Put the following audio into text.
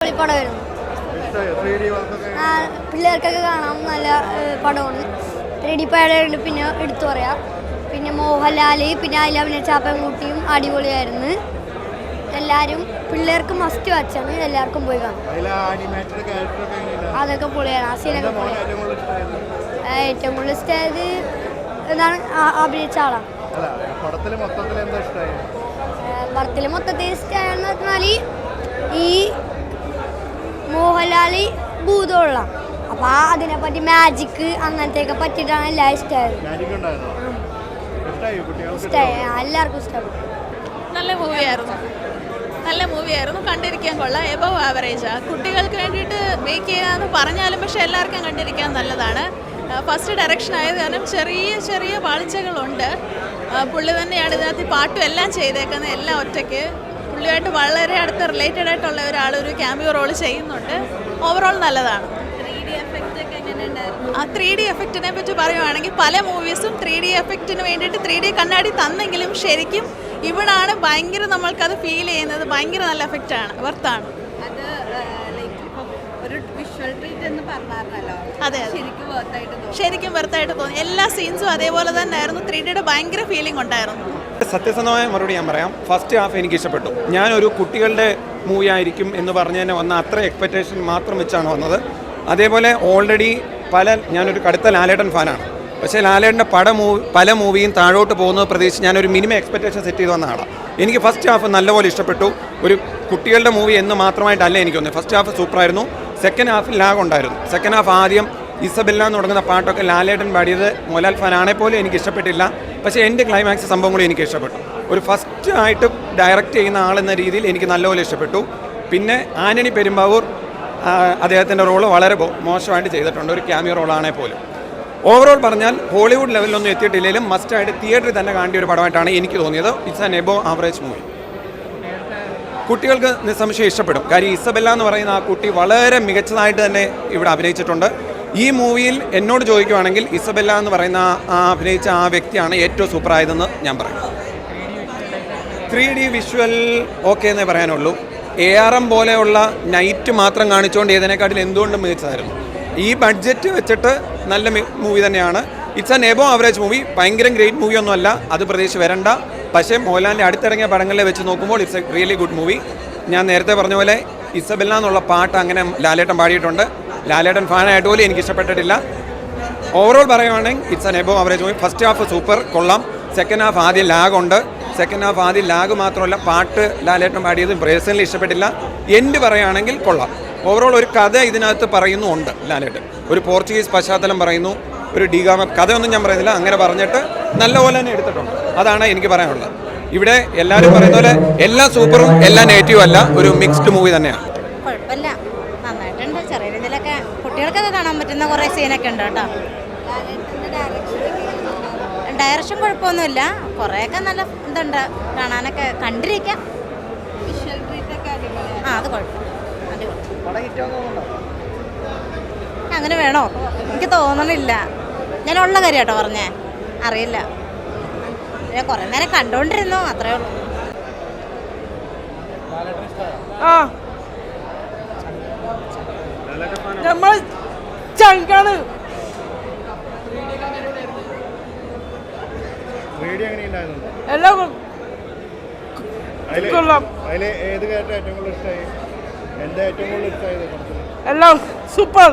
അടിപൊളി പടമായിരുന്നു. പിള്ളേർക്കൊക്കെ കാണാൻ നല്ല പടമാണ്. 3D പടമുണ്ട്. പിന്നെ എടുത്തു പറയാം, പിന്നെ മോഹൻലാൽ, പിന്നെ അതിൽ അഭിനയിച്ച പെൺകുട്ടിയും അടിപൊളിയായിരുന്നു. എല്ലാവരും പിള്ളേർക്ക് മസ്റ്റ് വാച്ചാണ്, എല്ലാവർക്കും പോയി കാണാം. അതൊക്കെ പൊളിയാണ്. ആ സീനൊക്കെ ഏറ്റവും കൂടുതൽ ഇഷ്ടമായത് എന്താണ് അഭിനയിച്ച ആളാണ്. പടത്തിൽ മൊത്തത്തിൽ ഇഷ്ടമായെന്ന് പറഞ്ഞാൽ ഈ മോഹൻലാൽ ഭൂതമുള്ള, അപ്പം അതിനെപ്പറ്റി മാജിക്ക് അങ്ങനത്തെയൊക്കെ പറ്റിയിട്ടാണ് എല്ലാം ഇഷ്ടമായത്. ഇഷ്ടമായി, എല്ലാവർക്കും ഇഷ്ടപ്പെട്ടു. നല്ല മൂവിയായിരുന്നു, കണ്ടിരിക്കാൻ കൊള്ളാം. എബവ് ആവറേജാ. കുട്ടികൾക്ക് വേണ്ടിയിട്ട് മേക്ക് ചെയ്യാന്ന് പറഞ്ഞാലും പക്ഷെ എല്ലാവർക്കും കണ്ടിരിക്കാൻ നല്ലതാണ്. ഫസ്റ്റ് ഡയറക്ഷൻ ആയത് കാരണം ചെറിയ ചെറിയ പാളിച്ചകളുണ്ട്. പുള്ളി തന്നെയാണ് ഇതിനകത്ത് പാട്ടും എല്ലാം ചെയ്തേക്കുന്നത്, എല്ലാം ഒറ്റയ്ക്ക്. പുള്ളിയായിട്ട് വളരെ അടുത്ത് റിലേറ്റഡ് ആയിട്ടുള്ള ഒരാൾ ഒരു ക്യാമിയോ റോൾ ചെയ്യുന്നുണ്ട്. ഓവറോൾ നല്ലതാണ്. 3D എഫക്റ്റിനെ പറ്റി പറയുവാണെങ്കിൽ പല മൂവീസും 3D എഫക്റ്റിന് വേണ്ടിയിട്ട് 3D കണ്ണാടി തന്നെങ്കിലും ശരിക്കും ഇവിടാണ് ഭയങ്കര നമ്മൾക്കത് ഫീൽ ചെയ്യുന്നത്. ഭയങ്കര നല്ല എഫക്റ്റാണ്, വർത്താണ്. അതെ, ശരിക്കും വെറുതായിട്ട് തോന്നി. എല്ലാ സീൻസും അതേപോലെ തന്നെ ആയിരുന്നു. 3Dയുടെ ഭയങ്കര ഫീലിംഗ് ഉണ്ടായിരുന്നു. സത്യസന്ധമായ മറുപടി ഞാൻ പറയാം. ഫസ്റ്റ് ഹാഫ് എനിക്ക് ഇഷ്ടപ്പെട്ടു. ഞാനൊരു കുട്ടികളുടെ മൂവി ആയിരിക്കും എന്ന് പറഞ്ഞ് തന്നെ വന്ന അത്ര എക്സ്പെക്റ്റേഷൻ മാത്രം വെച്ചാണ് വന്നത്. അതേപോലെ ഓൾറെഡി ഞാനൊരു കടുത്ത ലാലേട്ടൻ ഫാനാണ്. പക്ഷേ ലാലേട്ടൻ്റെ പല മൂവിയും താഴോട്ട് പോകുന്നത് പ്രതീക്ഷിച്ച് ഞാനൊരു മിനിമം എക്സ്പെക്റ്റേഷൻ സെറ്റ് ചെയ്ത് വന്ന ആളാണ്. എനിക്ക് ഫസ്റ്റ് ഹാഫ് നല്ലപോലെ ഇഷ്ടപ്പെട്ടു. ഒരു കുട്ടികളുടെ മൂവി എന്ന് മാത്രമായിട്ടല്ല എനിക്ക് തോന്നുന്നത്. ഫസ്റ്റ് ഹാഫ് സൂപ്പറായിരുന്നു. സെക്കൻഡ് ഹാഫിൽ ലാഗ് ഉണ്ടായിരുന്നു. സെക്കൻഡ് ഹാഫ് ആദ്യം ഇസബെല്ല എന്ന് തുടങ്ങുന്ന പാട്ടൊക്കെ ലാലേട്ടൻ പാടിയത് മോഹൻലാൽ ഫാനാണെ പോലെ എനിക്ക് ഇഷ്ടപ്പെട്ടില്ല. പക്ഷേ എൻ്റെ ക്ലൈമാക്സ് സംഭവങ്ങളും എനിക്ക് ഇഷ്ടപ്പെട്ടു. ഒരു ഫസ്റ്റ് ആയിട്ട് ഡയറക്റ്റ് ചെയ്യുന്ന ആളെന്ന രീതിയിൽ എനിക്ക് നല്ലപോലെ ഇഷ്ടപ്പെട്ടു. പിന്നെ ആന്റണി പെരുമ്പാവൂർ അദ്ദേഹത്തിൻ്റെ റോള് വളരെ മോശമായിട്ട് ചെയ്തിട്ടുണ്ട്, ഒരു ക്യാമിയോ റോളാണെ പോലും. ഓവറോൾ പറഞ്ഞാൽ ഹോളിവുഡ് ലെവലിലൊന്നും എത്തിയിട്ടില്ലെങ്കിലും മസ്റ്റായിട്ട് തിയേറ്ററിൽ തന്നെ കാണേണ്ട ഒരു പടമായിട്ടാണ് എനിക്ക് തോന്നിയത്. It's an above average movie. കുട്ടികൾക്ക് നിസ്സംശയം ഇഷ്ടപ്പെടും. കാര്യം ഇസബെല്ല എന്ന് പറയുന്ന ആ കുട്ടി വളരെ മികച്ചതായിട്ട് തന്നെ ഇവിടെ അഭിനയിച്ചിട്ടുണ്ട്. ഈ മൂവിയിൽ എന്നോട് ചോദിക്കുവാണെങ്കിൽ ഇസബെല്ല എന്ന് പറയുന്ന അഭിനയിച്ച ആ വ്യക്തിയാണ് ഏറ്റവും സൂപ്പറായതെന്ന് ഞാൻ പറയും. 3D വിഷ്വൽ ഓക്കെ എന്നേ പറയാനുള്ളൂ. ARM പോലെയുള്ള നൈറ്റ് മാത്രം കാണിച്ചുകൊണ്ട് ഇതിനെക്കാട്ടിൽ എന്തുകൊണ്ടും മികച്ചതായിരുന്നു. ഈ ബഡ്ജറ്റ് വെച്ചിട്ട് നല്ല മൂവി തന്നെയാണ്. It's an above average movie. ഭയങ്കര ഗ്രേറ്റ് മൂവി ഒന്നും അല്ല, അത് പ്രതീക്ഷിച്ച് വരണ്ട. പക്ഷേ മോഹൻലാലിൻ്റെ അടുത്തിറങ്ങിയ പടങ്ങളെ വെച്ച് നോക്കുമ്പോൾ it's A really good movie. ഞാൻ നേരത്തെ പറഞ്ഞ പോലെ ഇസബെല്ല എന്നുള്ള പാട്ട് അങ്ങനെ ലാലേട്ടൻ പാടിയിട്ടുണ്ട്. ലാലേട്ടൻ ഫാനായിട്ട് പോലും എനിക്ക് ഇഷ്ടപ്പെട്ടിട്ടില്ല. ഓവറോൾ പറയുവാണെങ്കിൽ it's an above average movie. First half super, കൊള്ളാം. സെക്കൻഡ് ഹാഫ് ആദ്യം ലാഗുണ്ട്. സെക്കൻഡ് ഹാഫ് ആദ്യം ലാഗ് മാത്രമല്ല, പാട്ട് ലാലേട്ടൻ പാടിയത് പേഴ്സണലി ഇഷ്ടപ്പെട്ടില്ല. എൻഡ് പറയുകയാണെങ്കിൽ കൊള്ളാം. ഓവറോൾ ഒരു കഥ ഇതിനകത്ത് പറയുന്നുണ്ട് ലാലേട്ടൻ. ഒരു പോർച്ചുഗീസ് പശ്ചാത്തലം പറയുന്നു, ഒരു ഡീഗാമ കഥയൊന്നും ഞാൻ പറയുന്നില്ല, അങ്ങനെ പറഞ്ഞിട്ട് നല്ലപോലെ തന്നെ എടുത്തിട്ടുണ്ട്. അതാണ് എനിക്ക് പറയാനുള്ളത്. ഇവിടെ എല്ലാവരും പറയുന്ന പോലെ എല്ലാ സൂപ്പറും എല്ലാ നെഗറ്റീവും അല്ല, ഒരു മിക്സ്ഡ് മൂവി തന്നെയാണ്. കുഴപ്പമില്ല, നന്നായിട്ടുണ്ട്. ചെറിയ രീതിയിലൊക്കെ കുട്ടികൾക്കൊക്കെ കാണാൻ പറ്റുന്ന കുറേ സീനൊക്കെ ഉണ്ട് കേട്ടോ. ഡയറക്ഷൻ കുഴപ്പമൊന്നുമില്ല, കുറേയൊക്കെ നല്ല ഇതുണ്ട്, കാണാനൊക്കെ കണ്ടിരിക്കാം. അത് കുഴപ്പമില്ല, അങ്ങനെ വേണോ എനിക്ക് തോന്നണില്ല. ഞാനുള്ള കാര്യം കേട്ടോ പറഞ്ഞേ, അറിയില്ല. ഞാൻ കുറേ നേരം കണ്ടോണ്ടിരുന്നു, അത്രേ ഉള്ളൂ. നമ്മൾ ചങ്കാണ്. എല്ലാം എല്ലാം സൂപ്പർ.